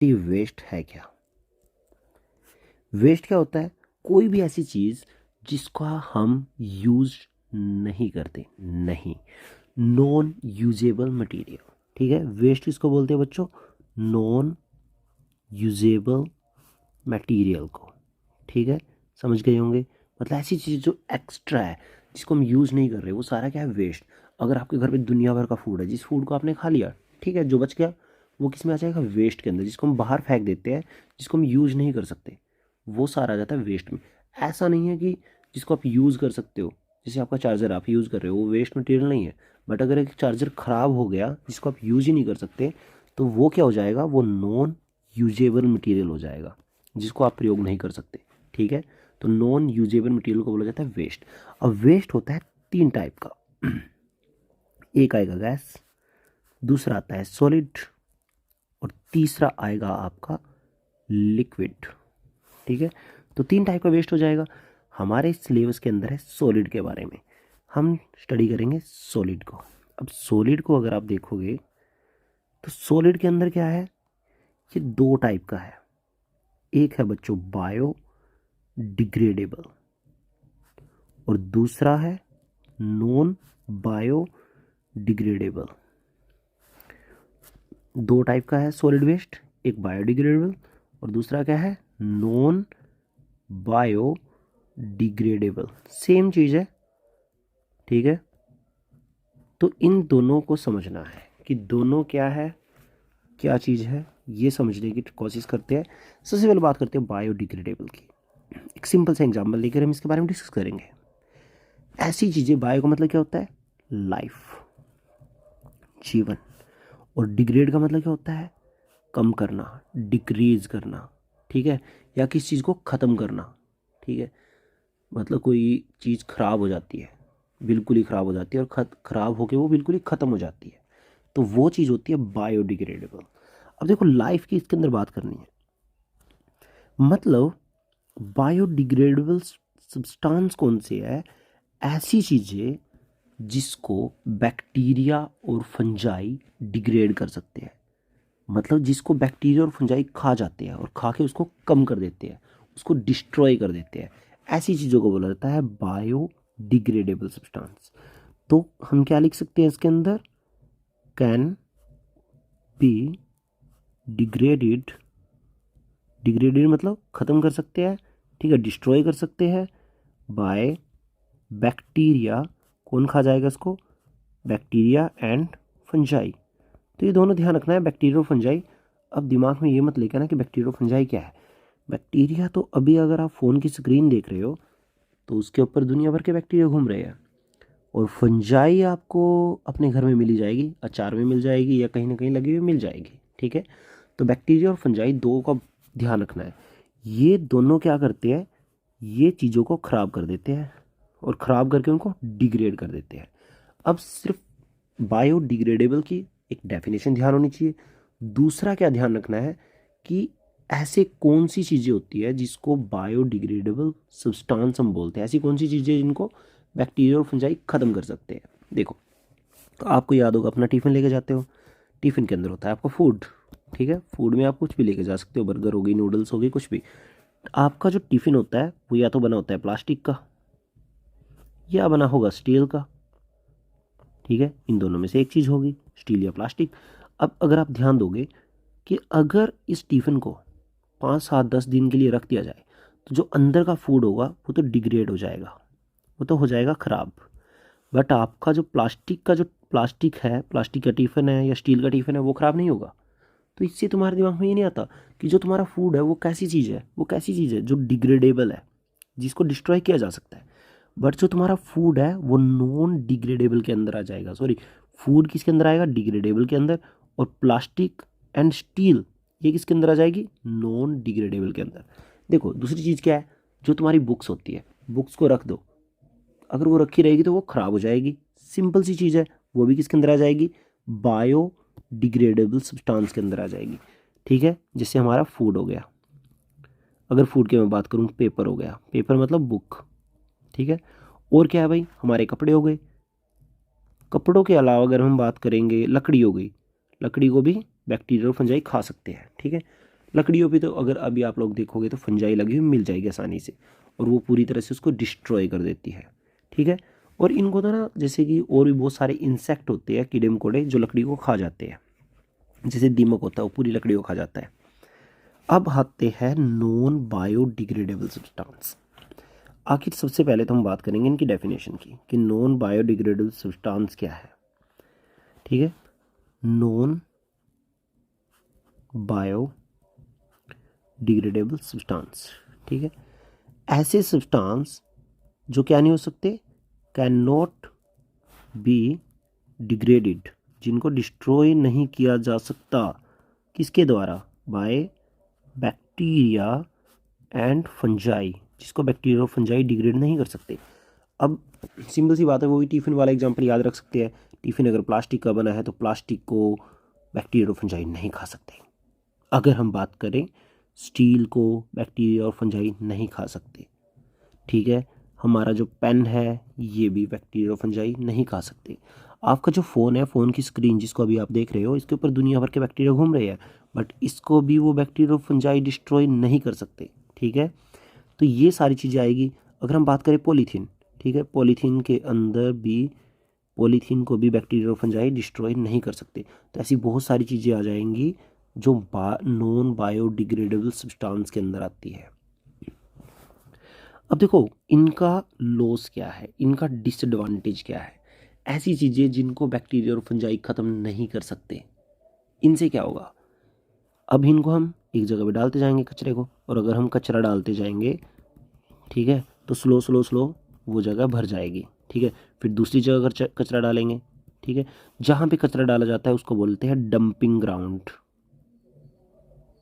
ये वेस्ट है क्या? वेस्ट क्या होता है? कोई भी ऐसी चीज जिसका हम यूज नहीं करते, नहीं, नॉन यूजेबल मटेरियल। ठीक है, वेस्ट किसको बोलते हैं बच्चों? नॉन यूजेबल मटेरियल को। ठीक है, समझ गए होंगे। मतलब ऐसी चीज़ जो एक्स्ट्रा है, जिसको हम यूज़ नहीं कर रहे, वो सारा क्या है? वेस्ट। अगर आपके घर पे दुनिया भर का फूड है, जिस फूड को आपने खा लिया, ठीक है, जो बच गया वो किस में आ जाएगा? वेस्ट के अंदर, जिसको हम बाहर फेंक देते हैं, जिसको हम यूज़ नहीं कर सकते, वो सारा आ जाता है वेस्ट में। ऐसा नहीं है कि जिसको आप यूज़ कर सकते हो, जैसे आपका चार्जर आप यूज़ कर रहे हो, वो वेस्ट मटेरियल नहीं है। बट अगर एक चार्जर ख़राब हो गया जिसको आप यूज़ ही नहीं कर सकते, तो वो क्या हो जाएगा? वो नॉन यूजेबल मटेरियल हो जाएगा, जिसको आप प्रयोग नहीं कर सकते। ठीक है, तो नॉन यूजेबल मटेरियल को बोला जाता है वेस्ट। अब वेस्ट होता है 3 टाइप का। एक आएगा गैस, दूसरा आता है सॉलिड, और तीसरा आएगा आपका लिक्विड। ठीक है, तो 3 टाइप का वेस्ट हो जाएगा। हमारे सिलेबस के अंदर है सॉलिड के बारे में, हम स्टडी करेंगे सॉलिड को। अब सॉलिड को अगर आप देखोगे तो सॉलिड के अंदर क्या है? ये 2 टाइप का है। एक है बच्चों बायो डिग्रेडेबल, और दूसरा है नॉन बायो डिग्रेडेबल। 2 टाइप का है सॉलिड वेस्ट, एक बायोडिग्रेडेबल और दूसरा क्या है? Non biodegradable. सेम चीज़ है। ठीक है, तो इन दोनों को समझना है कि दोनों क्या है, क्या चीज़ है, ये समझने की कोशिश करते हैं। सबसे पहले बात करते हैं बायोडिग्रेडेबल की। एक सिंपल सा एग्जांपल लेकर हम इसके बारे में डिस्कस करेंगे। ऐसी चीज़ें, बायो का मतलब क्या होता है? लाइफ, जीवन। और डिग्रेड का मतलब क्या होता है? कम करना, डिक्रीज करना। ठीक है, या किसी चीज़ को ख़त्म करना। ठीक है, मतलब कोई चीज़ ख़राब हो जाती है, बिल्कुल ही ख़राब हो जाती है, और ख़राब होकर वो बिल्कुल ही ख़त्म हो जाती है, तो वो चीज़ होती है बायोडिग्रेडेबल। अब देखो, लाइफ की इसके अंदर बात करनी है। मतलब बायोडिग्रेडेबल सब्सटेंस कौन सी है? ऐसी चीज़ें जिसको बैक्टीरिया और फंजाई डिग्रेड कर सकते हैं। मतलब जिसको बैक्टीरिया और फंजाई खा जाते हैं और खा के उसको कम कर देते हैं, उसको डिस्ट्रॉय कर देते हैं, ऐसी चीज़ों को बोला जाता है बायोडिग्रेडेबल सब्सटेंस। तो हम क्या लिख सकते हैं इसके अंदर? Can be degraded. डिग्रेडेड मतलब ख़त्म कर सकते हैं, ठीक है, डिस्ट्रॉय कर सकते हैं बाय बैक्टीरिया। कौन खा जाएगा इसको? Bacteria and fungi. तो ये दोनों ध्यान रखना है, बैक्टीरिया और फंजाई। अब दिमाग में ये मत लेकर ना कि बैक्टीरिया और फंजाई क्या है। बैक्टीरिया तो अभी अगर आप फ़ोन की स्क्रीन देख रहे हो तो उसके ऊपर दुनिया भर के बैक्टीरिया घूम रहे हैं। और फंजाई आपको अपने घर में मिली जाएगी, अचार में मिल जाएगी, या कहीं ना कहीं लगी हुई मिल जाएगी। ठीक है, तो बैक्टीरिया और फंजाई दो का ध्यान रखना है। ये दोनों क्या करते हैं? ये चीज़ों को ख़राब कर देते हैं, और ख़राब करके उनको डिग्रेड कर देते हैं। अब सिर्फ बायोडिग्रेडेबल की एक डेफिनेशन ध्यान होनी चाहिए। दूसरा क्या ध्यान रखना है कि ऐसे कौन सी चीज़ें होती है जिसको बायोडिग्रेडेबल सब्सटेंस हम बोलते हैं। ऐसी कौन सी चीज़ें जिनको बैक्टीरिया और फंजाई ख़त्म कर सकते हैं। देखो, तो आपको याद होगा, अपना टिफ़िन लेके जाते हो, टिफ़िन के अंदर होता है आपका फूड। ठीक है, फूड में आप कुछ भी लेके जा सकते हो, बर्गर हो गई, नूडल्स हो गई, कुछ भी। आपका जो टिफ़िन होता है वो या तो बना होता है प्लास्टिक का, या बना होगा स्टील का। ठीक है, इन दोनों में से एक चीज़ होगी, स्टील या प्लास्टिक। अब अगर आप ध्यान दोगे कि अगर इस टिफ़िन को 5, 7, 10 दिन के लिए रख दिया जाए, तो जो अंदर का फूड होगा वो तो डिग्रेड हो जाएगा, वो तो हो जाएगा ख़राब। बट आपका जो प्लास्टिक है, प्लास्टिक का टिफ़िन है या स्टील का टिफ़िन है, वो ख़राब नहीं होगा। तो इससे तुम्हारे दिमाग में ये नहीं आता कि जो तुम्हारा फूड है वो कैसी चीज़ है, वो कैसी चीज़ है जो डिग्रेडेबल है, जिसको डिस्ट्रॉय किया जा सकता है। बट जो तुम्हारा फूड है वो नॉन डिग्रेडेबल के अंदर आ जाएगा। सॉरी, फूड किसके अंदर आएगा? डिग्रेडेबल के अंदर। और प्लास्टिक एंड स्टील ये किसके अंदर आ जाएगी? नॉन डिग्रेडेबल के अंदर। देखो, दूसरी चीज़ क्या है? जो तुम्हारी बुक्स होती है, बुक्स को रख दो, अगर वो रखी रहेगी तो वो ख़राब हो जाएगी। सिंपल सी चीज़ है, वो भी किसके अंदर आ जाएगी? बायो डिग्रेडेबल सब्सटेंस के अंदर आ जाएगी। ठीक है, जिससे हमारा फूड हो गया। अगर फूड की मैं बात करूँ, पेपर हो गया, पेपर मतलब बुक। ठीक है, और क्या है भाई? हमारे कपड़े हो गए। कपड़ों के अलावा अगर हम बात करेंगे, लकड़ी हो गई, लकड़ी को भी बैक्टीरिया और फंजाई खा सकते हैं। ठीक है, लकड़ियों पे तो अगर अभी आप लोग देखोगे तो फंजाई लगी हुई मिल जाएगी आसानी से, और वो पूरी तरह से उसको डिस्ट्रॉय कर देती है। ठीक है। और इनको तो ना जैसे कि और भी बहुत सारे इंसेक्ट होते हैं, कीड़े मकोड़े, जो लकड़ी को खा जाते हैं। जैसे दीमक होता है, वो पूरी लकड़ी को खा जाता है। अब आते हैं नॉन बायोडिग्रेडेबल सब्सटेंस। आखिर सबसे पहले तो हम बात करेंगे इनकी डेफिनेशन की कि नॉन बायोडिग्रेडेबल सब्सटेंस क्या है। ठीक है। नॉन बायोडिग्रेडेबल सब्सटेंस, ठीक है, ऐसे सब्सटेंस जो क्या नहीं हो सकते, कैन नॉट बी डिग्रेडेड, जिनको डिस्ट्रॉय नहीं किया जा सकता, किसके द्वारा, बाय बैक्टीरिया एंड फंजाई, जिसको बैक्टीरिया और फंजाई डिग्रेड नहीं कर सकते। अब सिंपल सी बात है, वो भी टिफ़िन वाला एग्जांपल याद रख सकते हैं। टिफ़िन अगर प्लास्टिक का बना है तो प्लास्टिक को बैक्टीरिया और फंजाई नहीं खा सकते। अगर हम बात करें स्टील को बैक्टीरिया और फंजाई नहीं खा सकते। ठीक है। हमारा जो पेन है ये भी बैक्टीरिया और फंजाई नहीं खा सकते। आपका जो फ़ोन है, फ़ोन की स्क्रीन जिसको अभी आप देख रहे हो, इसके ऊपर दुनिया भर के बैक्टीरिया घूम रहे हैं, बट इसको भी वो बैक्टीरिया और फंजाई डिस्ट्रॉय नहीं कर सकते। ठीक है। तो ये सारी चीज़ें आएगी। अगर हम बात करें पॉलीथीन, ठीक है, पॉलीथीन के अंदर भी, पॉलीथीन को भी बैक्टीरिया और फंजाई डिस्ट्रॉय नहीं कर सकते। तो ऐसी बहुत सारी चीज़ें आ जाएंगी जो नॉन बायोडिग्रेडेबल सब्सटेंस के अंदर आती है। अब देखो इनका लॉस क्या है, इनका डिसएडवांटेज क्या है। ऐसी चीज़ें जिनको बैक्टीरिया और फंजाई ख़त्म नहीं कर सकते, इनसे क्या होगा। अब इनको हम एक जगह पे डालते जाएंगे कचरे को, और अगर हम कचरा डालते जाएंगे, ठीक है, तो स्लो स्लो स्लो वो जगह भर जाएगी। ठीक है। फिर दूसरी जगह कचरा डालेंगे। ठीक है। जहाँ पे कचरा डाला जाता है उसको बोलते हैं डंपिंग ग्राउंड।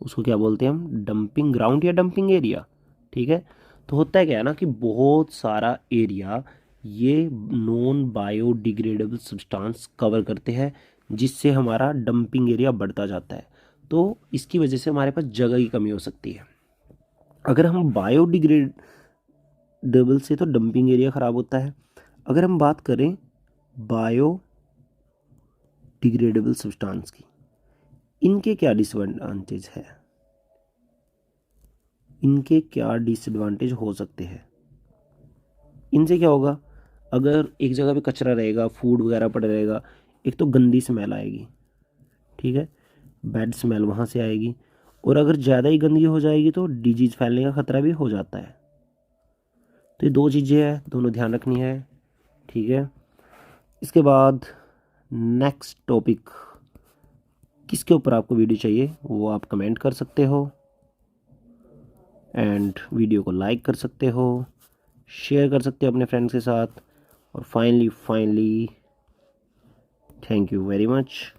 उसको क्या बोलते हैं हम, डंपिंग ग्राउंड या डंपिंग एरिया। ठीक है। तो होता है क्या है ना कि बहुत सारा एरिया ये नॉन बायोडिग्रेडेबल सब्सटेंस कवर करते हैं, जिससे हमारा डंपिंग एरिया बढ़ता जाता है। तो इसकी वजह से हमारे पास जगह की कमी हो सकती है। अगर हम बायोडिग्रेडेबल से, तो डंपिंग एरिया ख़राब होता है। अगर हम बात करें बायोडिग्रेडेबल सब्सटेंस की, इनके क्या डिसएडवांटेज है, इनके क्या डिसएडवांटेज हो सकते हैं। इनसे क्या होगा, अगर एक जगह पे कचरा रहेगा, फूड वगैरह पड़ा रहेगा, एक तो गंदी स्मेल आएगी। ठीक है। बैड स्मेल वहाँ से आएगी, और अगर ज़्यादा ही गंदगी हो जाएगी तो डिजीज़ फैलने का खतरा भी हो जाता है। तो ये दो चीज़ें हैं, दोनों ध्यान रखनी है। ठीक है। इसके बाद नेक्स्ट टॉपिक, किसके ऊपर आपको वीडियो चाहिए वो आप कमेंट कर सकते हो, एंड वीडियो को लाइक कर सकते हो, शेयर कर सकते हो अपने फ्रेंड्स के साथ। और finally thank you very much.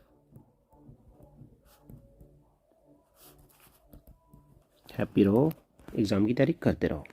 Happy रहो, एग्ज़ाम की तैयारी करते रहो।